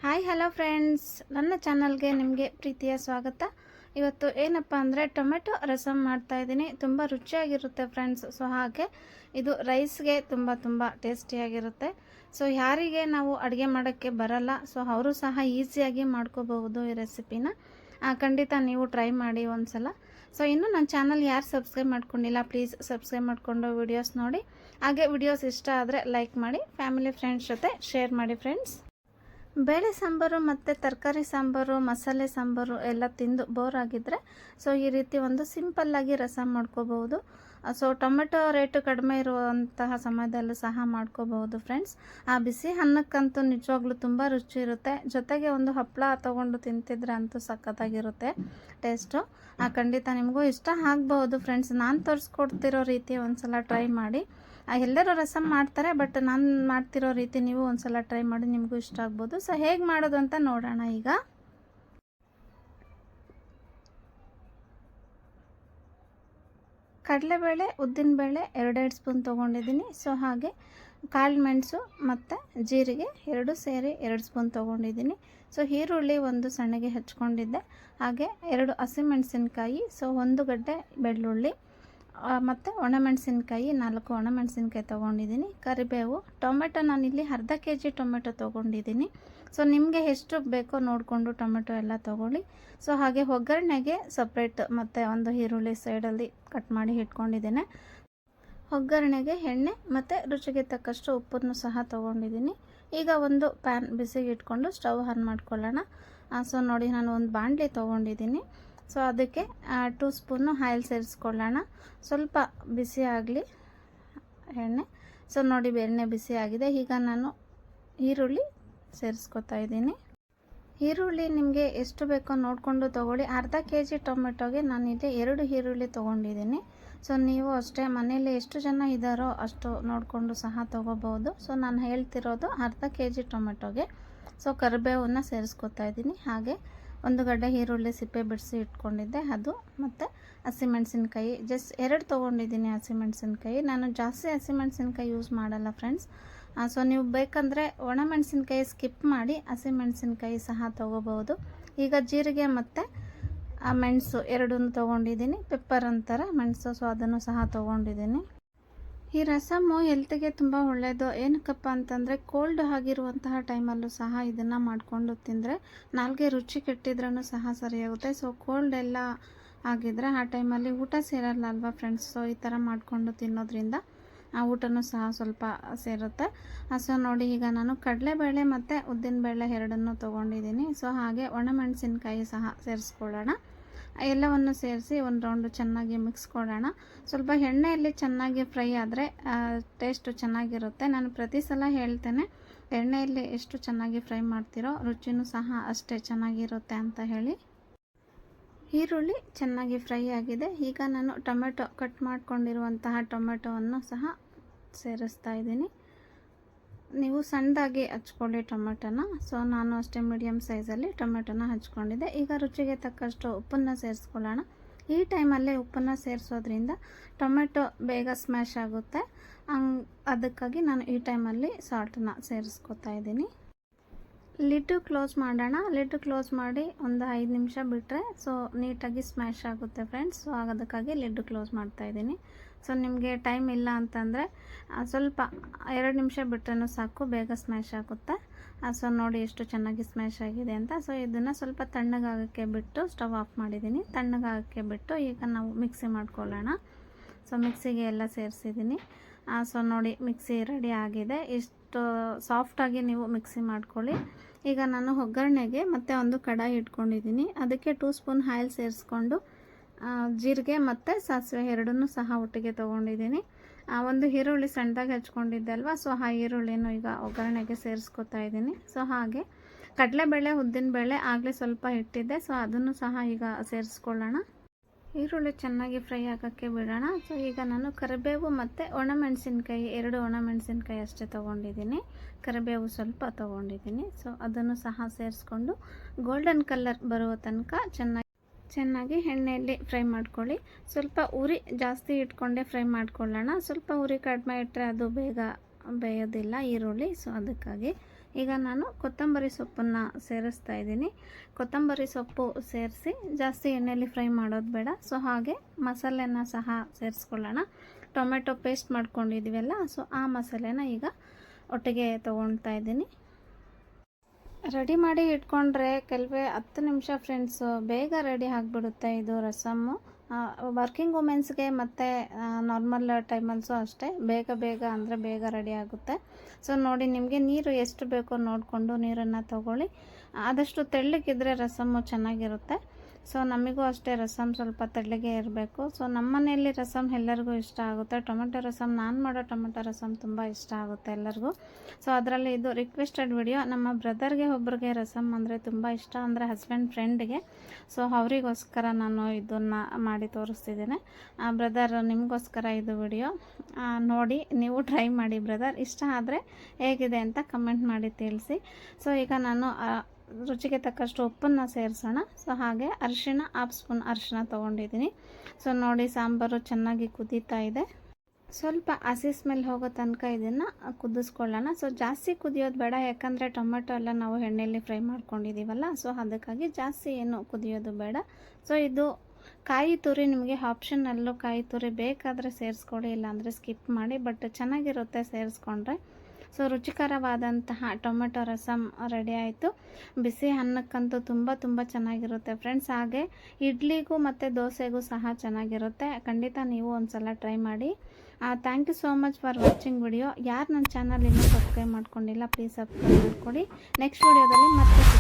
Hi hello friends, ನನ್ನ ಚಾನಲ್ಗೆ ನಿಮಗೆ ಪ್ರೀತಿಯ ಸ್ವಾಗತ. ಇವತ್ತು ಏನಪ್ಪ ಅಂದರೆ ಟೊಮೆಟೊ ರಸಮ್ ಮಾಡ್ತಾಯಿದ್ದೀನಿ. ತುಂಬ ರುಚಿಯಾಗಿರುತ್ತೆ ಫ್ರೆಂಡ್ಸ್. ಸೊ ಹಾಗೆ ಇದು ರೈಸ್ಗೆ ತುಂಬ ಟೇಸ್ಟಿಯಾಗಿರುತ್ತೆ. ಸೊ ಯಾರಿಗೆ ನಾವು ಅಡುಗೆ ಮಾಡೋಕ್ಕೆ ಬರಲ್ಲ, ಸೊ ಅವರು ಸಹ ಈಸಿಯಾಗಿ ಮಾಡ್ಕೋಬಹುದು ಈ ರೆಸಿಪಿನ. ಖಂಡಿತ ನೀವು ಟ್ರೈ ಮಾಡಿ ಒಂದು ಸಲ. ಸೊ ಇನ್ನು ನನ್ನ ಚಾನಲ್ ಯಾರು ಸಬ್ಸ್ಕ್ರೈಬ್ ಮಾಡ್ಕೊಂಡಿಲ್ಲ, ಪ್ಲೀಸ್ ಸಬ್ಸ್ಕ್ರೈಬ್ ಮಾಡಿಕೊಂಡು ವಿಡಿಯೋಸ್ ನೋಡಿ. ಹಾಗೆ ವಿಡಿಯೋಸ್ ಇಷ್ಟ ಆದರೆ ಲೈಕ್ ಮಾಡಿ, ಫ್ಯಾಮಿಲಿ ಫ್ರೆಂಡ್ಸ್ ಜೊತೆ ಶೇರ್ ಮಾಡಿ ಫ್ರೆಂಡ್ಸ್. ಬೇಳೆ ಸಾಂಬಾರು ಮತ್ತು ತರಕಾರಿ ಸಾಂಬಾರು, ಮಸಾಲೆ ಸಾಂಬಾರು ಎಲ್ಲ ತಿಂದು ಬೋರ್ ಆಗಿದ್ದರೆ ಸೊ ಈ ರೀತಿ ಒಂದು ಸಿಂಪಲ್ಲಾಗಿ ರಸಮ್ ಮಾಡ್ಕೋಬಹುದು. ಸೊ ಟೊಮೆಟೊ ರೇಟು ಕಡಿಮೆ ಇರುವಂತಹ ಸಮಯದಲ್ಲೂ ಸಹ ಮಾಡ್ಕೋಬಹುದು ಫ್ರೆಂಡ್ಸ್. ಆ ಬಿಸಿ ಅನ್ನಕ್ಕಂತೂ ನಿಜವಾಗ್ಲೂ ತುಂಬ ರುಚಿ ಇರುತ್ತೆ. ಜೊತೆಗೆ ಒಂದು ಹಪ್ಪಳ ತೊಗೊಂಡು ತಿಂತಿದ್ರೆ ಅಂತೂ ಸಖತ್ತಾಗಿರುತ್ತೆ ಟೇಸ್ಟು. ಖಂಡಿತ ನಿಮಗೂ ಇಷ್ಟ ಆಗ್ಬಹುದು ಫ್ರೆಂಡ್ಸ್. ನಾನು ತೋರಿಸ್ಕೊಡ್ತಿರೋ ರೀತಿ ಒಂದು ಸಲ ಟ್ರೈ ಮಾಡಿ. ಎಲ್ಲರೂ ರಸಮ್ ಮಾಡ್ತಾರೆ, ಬಟ್ ನಾನು ಮಾಡ್ತಿರೋ ರೀತಿ ನೀವು ಒಂದು ಸಲ ಟ್ರೈ ಮಾಡಿ, ನಿಮಗೂ ಇಷ್ಟ ಆಗ್ಬೋದು. ಸೊ ಹೇಗೆ ಮಾಡೋದು ಅಂತ ನೋಡೋಣ. ಈಗ ಕಡಲೆಬೇಳೆ, ಉದ್ದಿನಬೇಳೆ 2 ಸ್ಪೂನ್ ತೊಗೊಂಡಿದ್ದೀನಿ. ಸೊ ಹಾಗೆ ಕಾಳು ಮೆಣಸು ಮತ್ತು ಜೀರಿಗೆ 2 ಸೇರಿ 2 ಸ್ಪೂನ್ ತೊಗೊಂಡಿದ್ದೀನಿ. ಸೊ ಈರುಳ್ಳಿ 1 ಸಣ್ಣಗೆ ಹಚ್ಕೊಂಡಿದ್ದೆ. ಹಾಗೆ 2 ಹಸಿಮೆಣಸಿನ್ಕಾಯಿ, ಸೊ 1 ಗಡ್ಡೆ ಬೆಳ್ಳುಳ್ಳಿ ಮತ್ತು ಒಣಮೆಣಸಿನ್ಕಾಯಿ 4 ಒಣಮೆಣಸಿನ್ಕಾಯಿ ತೊಗೊಂಡಿದ್ದೀನಿ. ಕರಿಬೇವು, ಟೊಮೆಟೊ ನಾನಿಲ್ಲಿ ಅರ್ಧ kg ಟೊಮೆಟೊ ತೊಗೊಂಡಿದ್ದೀನಿ. ಸೊ ನಿಮಗೆ ಎಷ್ಟು ಬೇಕೋ ನೋಡಿಕೊಂಡು ಟೊಮೆಟೊ ಎಲ್ಲ ತೊಗೊಳ್ಳಿ. ಸೊ ಹಾಗೆ ಒಗ್ಗರಣೆಗೆ ಸಪ್ರೇಟ್ ಮತ್ತು 1 ಈರುಳ್ಳಿ ಸೈಡಲ್ಲಿ ಕಟ್ ಮಾಡಿ ಇಟ್ಕೊಂಡಿದ್ದೇನೆ. ಒಗ್ಗರಣೆಗೆ ಎಣ್ಣೆ ಮತ್ತು ರುಚಿಗೆ ತಕ್ಕಷ್ಟು ಉಪ್ಪನ್ನು ಸಹ ತೊಗೊಂಡಿದ್ದೀನಿ. ಈಗ ಒಂದು ಪ್ಯಾನ್ ಬಿಸಿಗೆ ಇಟ್ಕೊಂಡು ಸ್ಟವ್ ಆನ್ ಮಾಡ್ಕೊಳ್ಳೋಣ. ಸೊ ನೋಡಿ, ನಾನು ಒಂದು ಬಾಣಲೆ ತೊಗೊಂಡಿದ್ದೀನಿ. ಸೊ ಅದಕ್ಕೆ 2 ಸ್ಪೂನು ಆಯಿಲ್ ಸೇರಿಸ್ಕೊಳ್ಳೋಣ. ಸ್ವಲ್ಪ ಬಿಸಿ ಆಗಲಿ ಎಣ್ಣೆ. ಸೊ ನೋಡಿ, ಎಣ್ಣೆ ಬಿಸಿ ಆಗಿದೆ. ಈಗ ನಾನು ಈರುಳ್ಳಿ ಸೇರಿಸ್ಕೊತಾ ಇದ್ದೀನಿ. ಈರುಳ್ಳಿ ನಿಮಗೆ ಎಷ್ಟು ಬೇಕೋ ನೋಡಿಕೊಂಡು ತೊಗೊಳ್ಳಿ. ಅರ್ಧ kg ಟೊಮೆಟೊಗೆ ನಾನಿಲ್ಲಿ 2 ಈರುಳ್ಳಿ ತೊಗೊಂಡಿದ್ದೀನಿ. ಸೊ ನೀವು ಅಷ್ಟೇ ಮನೇಲಿ ಎಷ್ಟು ಜನ ಇದ್ದಾರೋ ಅಷ್ಟು ನೋಡಿಕೊಂಡು ಸಹ ತೊಗೋಬೋದು. ಸೊ ನಾನು ಹೇಳ್ತಿರೋದು ಅರ್ಧ kg ಟೊಮೆಟೊಗೆ. ಸೊ ಕರಿಬೇವನ್ನು ಸೇರಿಸ್ಕೊತಾ ಇದ್ದೀನಿ. ಹಾಗೆ 1 ಗಡ್ಡೆ ಈರುಳ್ಳಿ ಸಿಪ್ಪೆ ಬಿಡಿಸಿ ಇಟ್ಕೊಂಡಿದ್ದೆ ಅದು, ಮತ್ತು ಹಸಿಮೆಣಸಿನ್ಕಾಯಿ ಜಸ್ಟ್ 2 ತೊಗೊಂಡಿದ್ದೀನಿ. ಹಸಿಮೆಣಸಿನ್ಕಾಯಿ ನಾನು ಜಾಸ್ತಿ ಹಸಿಮೆಣಸಿನ್ಕಾಯಿ ಯೂಸ್ ಮಾಡಲ್ಲ ಫ್ರೆಂಡ್ಸ್. ಸೊ ನೀವು ಬೇಕಂದರೆ ಒಣಮೆಣಸಿನ್ಕಾಯಿ ಸ್ಕಿಪ್ ಮಾಡಿ ಹಸಿಮೆಣಸಿನ್ಕಾಯಿ ಸಹ ತೊಗೋಬೋದು. ಈಗ ಜೀರಿಗೆ ಮತ್ತು ಮೆಣಸು 2 ತೊಗೊಂಡಿದ್ದೀನಿ. ಪೆಪ್ಪರ್ ಅಂತಾರೆ ಮೆಣಸು, ಸೊ ಅದನ್ನು ಸಹ ತೊಗೊಂಡಿದ್ದೀನಿ. ಈ ರಸಮ್ಮು ಹೆಲ್ತಿಗೆ ತುಂಬ ಒಳ್ಳೆಯದು. ಏನಕ್ಕಪ್ಪ ಅಂತಂದರೆ ಕೋಲ್ಡ್ ಆಗಿರುವಂತಹ ಟೈಮಲ್ಲೂ ಸಹ ಇದನ್ನು ಮಾಡಿಕೊಂಡು ತಿಂದರೆ ನಾಲ್ಗೆ ರುಚಿ ಕೆಟ್ಟಿದ್ರೂ ಸಹ ಸರಿಯಾಗುತ್ತೆ. ಸೊ ಕೋಲ್ಡ್ ಎಲ್ಲ ಆಗಿದ್ದರೆ ಆ ಟೈಮಲ್ಲಿ ಊಟ ಸೇರಲ್ಲ ಅಲ್ವಾ ಫ್ರೆಂಡ್ಸ್. ಸೊ ಈ ಥರ ಮಾಡಿಕೊಂಡು ತಿನ್ನೋದ್ರಿಂದ ಆ ಊಟನೂ ಸಹ ಸ್ವಲ್ಪ ಸೇರುತ್ತೆ. ಸೊ ನೋಡಿ, ಈಗ ನಾನು ಕಡಲೆಬೇಳೆ ಮತ್ತು ಉದ್ದಿನಬೇಳೆ 2 ತೊಗೊಂಡಿದ್ದೀನಿ. ಸೊ ಹಾಗೆ ಒಣಮೆಣಸಿನ್ಕಾಯಿ ಸಹ ಸೇರಿಸ್ಕೊಳ್ಳೋಣ. ಎಲ್ಲವನ್ನು ಸೇರಿಸಿ ಒಂದು ರೌಂಡು ಚೆನ್ನಾಗಿ ಮಿಕ್ಸ್ ಕೊಡೋಣ. ಸ್ವಲ್ಪ ಎಣ್ಣೆಯಲ್ಲಿ ಚೆನ್ನಾಗಿ ಫ್ರೈ ಆದರೆ ಟೇಸ್ಟು ಚೆನ್ನಾಗಿರುತ್ತೆ. ನಾನು ಪ್ರತಿ ಸಲ ಹೇಳ್ತೇನೆ, ಎಣ್ಣೆಯಲ್ಲಿ ಎಷ್ಟು ಚೆನ್ನಾಗಿ ಫ್ರೈ ಮಾಡ್ತೀರೋ ರುಚಿನೂ ಸಹ ಅಷ್ಟೇ ಚೆನ್ನಾಗಿರುತ್ತೆ ಅಂತ ಹೇಳಿ. ಈರುಳ್ಳಿ ಚೆನ್ನಾಗಿ ಫ್ರೈ ಆಗಿದೆ. ಈಗ ನಾನು ಟೊಮೆಟೊ ಕಟ್ ಮಾಡ್ಕೊಂಡಿರುವಂತಹ ಟೊಮೆಟೊವನ್ನು ಸಹ ಸೇರಿಸ್ತಾ ಇದ್ದೀನಿ. ನೀವು ಸಣ್ಣದಾಗಿ ಹಚ್ಕೊಳ್ಳಿ ಟೊಮೆಟೊನ. ಸೊ ನಾನು ಅಷ್ಟೇ ಮೀಡಿಯಮ್ ಸೈಜಲ್ಲಿ ಟೊಮೆಟೊನ ಹಚ್ಕೊಂಡಿದ್ದೆ. ಈಗ ರುಚಿಗೆ ತಕ್ಕಷ್ಟು ಉಪ್ಪನ್ನು ಸೇರಿಸ್ಕೊಳ್ಳೋಣ. ಈ ಟೈಮಲ್ಲಿ ಉಪ್ಪನ್ನು ಸೇರಿಸೋದ್ರಿಂದ ಟೊಮೆಟೊ ಬೇಗ ಸ್ಮ್ಯಾಶ್ ಆಗುತ್ತೆ. ಅದಕ್ಕಾಗಿ ನಾನು ಈ ಟೈಮಲ್ಲಿ ಸಾಲ್ಟನ್ನ ಸೇರಿಸ್ಕೊತಾ ಇದ್ದೀನಿ. ಲಿಡ್ಡು ಕ್ಲೋಸ್ ಮಾಡೋಣ. ಲಿಡ್ ಕ್ಲೋಸ್ ಮಾಡಿ ಒಂದು 5 ನಿಮಿಷ ಬಿಟ್ಟರೆ ಸೊ ನೀಟಾಗಿ ಸ್ಮ್ಯಾಶ್ ಆಗುತ್ತೆ ಫ್ರೆಂಡ್ಸ್. ಸೊ ಅದಕ್ಕಾಗಿ ಲಿಡ್ ಕ್ಲೋಸ್ ಮಾಡ್ತಾಯಿದ್ದೀನಿ. ಸೊ ನಿಮಗೆ ಟೈಮ್ ಇಲ್ಲ ಅಂತಂದರೆ ಸ್ವಲ್ಪ 2 ನಿಮಿಷ ಬಿಟ್ರೂ ಸಾಕು, ಬೇಗ ಸ್ಮ್ಯಾಶ್ ಆಗುತ್ತೆ. ಸೊ ನೋಡಿ ಎಷ್ಟು ಚೆನ್ನಾಗಿ ಸ್ಮ್ಯಾಶ್ ಆಗಿದೆ ಅಂತ. ಸೊ ಇದನ್ನು ಸ್ವಲ್ಪ ತಣ್ಣಗಾಗೋಕ್ಕೆ ಬಿಟ್ಟು ಸ್ಟವ್ ಆಫ್ ಮಾಡಿದ್ದೀನಿ. ತಣ್ಣಗಾಗೋಕ್ಕೆ ಬಿಟ್ಟು ಈಗ ನಾವು ಮಿಕ್ಸಿ ಮಾಡ್ಕೊಳ್ಳೋಣ. ಸೊ ಮಿಕ್ಸಿಗೆ ಎಲ್ಲ ಸೇರಿಸಿದ್ದೀನಿ. ಸೊ ನೋಡಿ, ಮಿಕ್ಸಿ ರೆಡಿ ಆಗಿದೆ. ಇಷ್ಟು ಸಾಫ್ಟಾಗಿ ನೀವು ಮಿಕ್ಸಿ ಮಾಡ್ಕೊಳ್ಳಿ. ಈಗ ನಾನು ಒಗ್ಗರಣೆಗೆ ಮತ್ತೆ ಒಂದು ಕಡಾಯಿ ಇಟ್ಕೊಂಡಿದ್ದೀನಿ. ಅದಕ್ಕೆ 2 ಸ್ಪೂನ್ ಆಯಿಲ್ ಸೇರಿಸ್ಕೊಂಡು ಜೀರಿಗೆ ಮತ್ತು ಸಾಸಿವೆ 2 ಸಹ ಒಟ್ಟಿಗೆ ತೊಗೊಂಡಿದ್ದೀನಿ. 1 ಈರುಳ್ಳಿ ಸಣ್ಣದಾಗಿ ಹಚ್ಕೊಂಡಿದ್ದೆ ಅಲ್ವಾ, ಸೊ ಆ ಈರುಳ್ಳಿನೂ ಈಗ ಒಗ್ಗರಣೆಗೆ ಸೇರಿಸ್ಕೊತಾ ಇದ್ದೀನಿ. ಸೊ ಹಾಗೆ ಕಡಲೆಬೇಳೆ, ಉದ್ದಿನಬೇಳೆ ಆಗಲೇ ಸ್ವಲ್ಪ ಇಟ್ಟಿದ್ದೆ, ಸೊ ಅದನ್ನು ಸಹ ಈಗ ಸೇರಿಸ್ಕೊಳ್ಳೋಣ. ಈರುಳ್ಳಿ ಚೆನ್ನಾಗಿ ಫ್ರೈ ಆಗೋಕ್ಕೆ ಬಿಡೋಣ. ಸೊ ಈಗ ನಾನು ಕರಿಬೇವು ಮತ್ತು ಒಣಮೆಣಸಿನ್ಕಾಯಿ 2 ಒಣಮೆಣಸಿನ್ಕಾಯಿ ಅಷ್ಟೇ ತೊಗೊಂಡಿದ್ದೀನಿ. ಕರಿಬೇವು ಸ್ವಲ್ಪ ತೊಗೊಂಡಿದ್ದೀನಿ. ಸೊ ಅದನ್ನು ಸಹ ಸೇರಿಸ್ಕೊಂಡು ಗೋಲ್ಡನ್ ಕಲರ್ ಬರುವ ತನಕ ಚೆನ್ನಾಗಿ ಎಣ್ಣೆಯಲ್ಲಿ ಫ್ರೈ ಮಾಡ್ಕೊಳ್ಳಿ. ಸ್ವಲ್ಪ ಉರಿ ಜಾಸ್ತಿ ಇಟ್ಕೊಂಡೇ ಫ್ರೈ ಮಾಡ್ಕೊಳ್ಳೋಣ. ಸ್ವಲ್ಪ ಉರಿ ಕಡಿಮೆ ಇಟ್ಟರೆ ಅದು ಬೇಗ ಬೇಯೋದಿಲ್ಲ ಈರುಳ್ಳಿ. ಸೊ ಅದಕ್ಕಾಗಿ ಈಗ ನಾನು ಕೊತ್ತಂಬರಿ ಸೊಪ್ಪನ್ನು ಸೇರಿಸ್ತಾ ಇದ್ದೀನಿ. ಕೊತ್ತಂಬರಿ ಸೊಪ್ಪು ಸೇರಿಸಿ ಜಾಸ್ತಿ ಎಣ್ಣೆಯಲ್ಲಿ ಫ್ರೈ ಮಾಡೋದು ಬೇಡ. ಸೊ ಹಾಗೆ ಮಸಾಲೆನ ಸಹ ಸೇರಿಸ್ಕೊಳ್ಳೋಣ. ಟೊಮೆಟೊ ಪೇಸ್ಟ್ ಮಾಡ್ಕೊಂಡಿದ್ದೀವಲ್ಲ, ಸೊ ಆ ಮಸಾಲೆನ ಈಗ ಒಟ್ಟಿಗೆ ತೊಗೊಳ್ತಾ ಇದ್ದೀನಿ. ರೆಡಿ ಮಾಡಿ ಇಟ್ಕೊಂಡ್ರೆ ಕೆಲವೇ 10 ನಿಮಿಷ ಫ್ರೆಂಡ್ಸು, ಬೇಗ ರೆಡಿ ಆಗಿಬಿಡುತ್ತೆ ಇದು ರಸಮ್ಮು. ವರ್ಕಿಂಗ್ ವುಮೆನ್ಸ್ಗೆ ಮತ್ತು ನಾರ್ಮಲ್ ಟೈಮಲ್ಸು ಅಷ್ಟೇ, ಬೇಗ ಅಂದರೆ ಬೇಗ ರೆಡಿ ಆಗುತ್ತೆ. ಸೊ ನೋಡಿ, ನಿಮಗೆ ನೀರು ಎಷ್ಟು ಬೇಕೋ ನೋಡಿಕೊಂಡು ನೀರನ್ನು ತಗೊಳ್ಳಿ. ಆದಷ್ಟು ತೆಳ್ಳಗಿದ್ರೆ ರಸಮ್ಮು ಚೆನ್ನಾಗಿರುತ್ತೆ. ಸೊ ನಮಗೂ ಅಷ್ಟೇ ರಸಮ್ ಸ್ವಲ್ಪ ತೆಳ್ಳಗೆ ಇರಬೇಕು. ಸೊ ನಮ್ಮ ಮನೆಯಲ್ಲಿ ರಸಮ್ ಎಲ್ಲರಿಗೂ ಇಷ್ಟ ಆಗುತ್ತೆ. ಟೊಮೆಟೊ ರಸಮ್, ನಾನು ಮಾಡೋ ಟೊಮೆಟೊ ರಸಮ್ ತುಂಬ ಇಷ್ಟ ಆಗುತ್ತೆ ಎಲ್ಲರಿಗೂ. ಸೊ ಅದರಲ್ಲಿ ಇದು ರಿಕ್ವೆಸ್ಟೆಡ್ ವಿಡಿಯೋ. ನಮ್ಮ ಬ್ರದರ್ಗೆ ಒಬ್ರಿಗೆ ರಸಮ್ ಅಂದರೆ ತುಂಬ ಇಷ್ಟ, ಅಂದರೆ ಹಸ್ಬೆಂಡ್ ಫ್ರೆಂಡ್ಗೆ. ಸೊ ಅವರಿಗೋಸ್ಕರ ನಾನು ಇದನ್ನು ಮಾಡಿ ತೋರಿಸ್ತಿದ್ದೇನೆ. ಬ್ರದರ್, ನಿಮಗೋಸ್ಕರ ಇದು ವಿಡಿಯೋ ನೋಡಿ ನೀವು ಟ್ರೈ ಮಾಡಿ ಬ್ರದರ್. ಇಷ್ಟ ಆದರೆ ಹೇಗಿದೆ ಅಂತ ಕಮೆಂಟ್ ಮಾಡಿ ತಿಳಿಸಿ. ಸೊ ಈಗ ನಾನು ರುಚಿಗೆ ತಕ್ಕಷ್ಟು ಉಪ್ಪನ್ನು ಸೇರಿಸೋಣ. ಸೊ ಹಾಗೆ ಅರಿಶಿಣ, 1/2 ಸ್ಪೂನ್ ಅರಿಶಿಣ ತೊಗೊಂಡಿದ್ದೀನಿ. ಸೊ ನೋಡಿ, ಸಾಂಬಾರು ಚೆನ್ನಾಗಿ ಕುದೀತಾ ಇದೆ. ಸ್ವಲ್ಪ ಹಸಿ ಸ್ಮೆಲ್ ಹೋಗೋ ತನಕ ಇದನ್ನು ಕುದಿಸ್ಕೊಳ್ಳೋಣ. ಸೊ ಜಾಸ್ತಿ ಕುದಿಯೋದು ಬೇಡ, ಯಾಕಂದರೆ ಟೊಮೆಟೊ ಎಲ್ಲ ನಾವು ಎಣ್ಣೆಯಲ್ಲಿ ಫ್ರೈ ಮಾಡ್ಕೊಂಡಿದ್ದೀವಲ್ಲ. ಸೊ ಅದಕ್ಕಾಗಿ ಜಾಸ್ತಿ ಏನು ಕುದಿಯೋದು ಬೇಡ. ಸೊ ಇದು ಕಾಯಿ ತುರಿ ನಿಮಗೆ ಆಪ್ಷನಲ್ಲು. ಕಾಯಿ ತುರಿ ಬೇಕಾದರೆ ಸೇರಿಸ್ಕೊಳ್ಳಿ, ಇಲ್ಲಾಂದರೆ ಸ್ಕಿಪ್ ಮಾಡಿ. ಬಟ್ ಚೆನ್ನಾಗಿರುತ್ತೆ ಸೇರಿಸ್ಕೊಂಡ್ರೆ. ಸೊ ರುಚಿಕರವಾದಂತಹ ಟೊಮೆಟೊ ರಸಮ್ ರೆಡಿ ಆಯಿತು. ಬಿಸಿ ಅನ್ನಕ್ಕಂತೂ ತುಂಬ ಚೆನ್ನಾಗಿರುತ್ತೆ ಫ್ರೆಂಡ್ಸ್. ಹಾಗೆ ಇಡ್ಲಿಗೂ ಮತ್ತು ದೋಸೆಗೂ ಸಹ ಚೆನ್ನಾಗಿರುತ್ತೆ. ಖಂಡಿತ ನೀವು ಒಂದು ಸಲ ಟ್ರೈ ಮಾಡಿ. Thank you so much for watching video. ಯಾರು ನನ್ನ ಚಾನಲ್ ಇನ್ನೂ ಸಬ್ಸ್ಕ್ರೈಬ್ ಮಾಡ್ಕೊಂಡಿಲ್ಲ, ಪ್ಲೀಸ್ ಸಬ್ಸ್ಕ್ರೈಬ್ ಮಾಡ್ಕೊಳ್ಳಿ. ನೆಕ್ಸ್ಟ್ ವಿಡಿಯೋದಲ್ಲಿ ಮತ್ತೆ